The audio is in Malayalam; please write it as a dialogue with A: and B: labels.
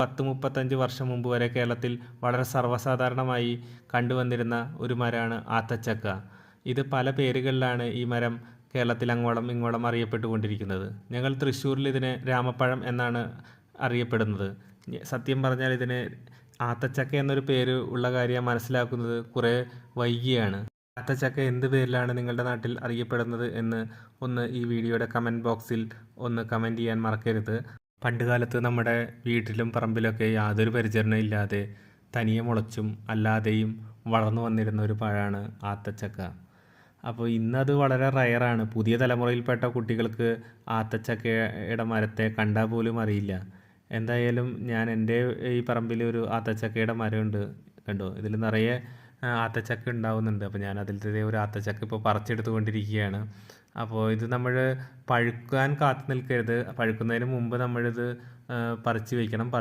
A: 10-35 വർഷം മുമ്പ് വരെ കേരളത്തിൽ വളരെ സർവ്വസാധാരണമായി കണ്ടുവന്നിരുന്ന ഒരു മരമാണ് ആത്തച്ചക്ക. ഇത് പല പേരുകളിലാണ് ഈ മരം കേരളത്തിൽ അങ്ങോളം ഇങ്ങോളം അറിയപ്പെട്ടുകൊണ്ടിരിക്കുന്നത്. ഞങ്ങൾ തൃശ്ശൂരിൽ ഇതിനെ രാമപ്പഴം എന്നാണ് അറിയപ്പെടുന്നത്. സത്യം പറഞ്ഞാൽ ഇതിന് ആത്തച്ചക്ക എന്നൊരു പേര് ഉള്ള കാര്യം മനസ്സിലാക്കുന്നത് കുറേ വൈകിയാണ്. ആത്തച്ചക്ക എന്ത് പേരിലാണ് നിങ്ങളുടെ നാട്ടിൽ അറിയപ്പെടുന്നത് എന്ന് ഒന്ന് ഈ വീഡിയോയുടെ കമൻറ്റ് ബോക്സിൽ ഒന്ന് കമൻറ്റ് ചെയ്യാൻ മറക്കരുത്. പണ്ടുകാലത്ത് നമ്മുടെ വീട്ടിലും പറമ്പിലൊക്കെ യാതൊരു പരിചരണവും ഇല്ലാതെ തനിയെ മുളച്ചും അല്ലാതെയും വളർന്നു വന്നിരുന്ന ഒരു പഴമാണ് ആത്തച്ചക്ക. അപ്പോൾ ഇന്നത് വളരെ റയറാണ്. പുതിയ തലമുറയിൽപ്പെട്ട കുട്ടികൾക്ക് ആത്തച്ചക്കയുടെ മരത്തെ കണ്ടാൽ പോലും അറിയില്ല. എന്തായാലും ഞാൻ എൻ്റെ ഈ പറമ്പിൽ ഒരു ആത്തച്ചക്കയുടെ മരമുണ്ട്, കണ്ടോ, ഇതിൽ നിറയെ ആത്തച്ചക്ക ഉണ്ടാവുന്നുണ്ട്. അപ്പോൾ ഞാൻ അതിലത്തെ ഒരു ആത്തച്ചക്ക ഇപ്പോൾ പറിച്ചെടുത്തുകൊണ്ടിരിക്കുകയാണ്. അപ്പോൾ ഇത് നമ്മൾ പഴുക്കാൻ കാത്തു നിൽക്കരുത്. പഴുക്കുന്നതിന് മുമ്പ് നമ്മളിത് പറിച്ച് വയ്ക്കണം.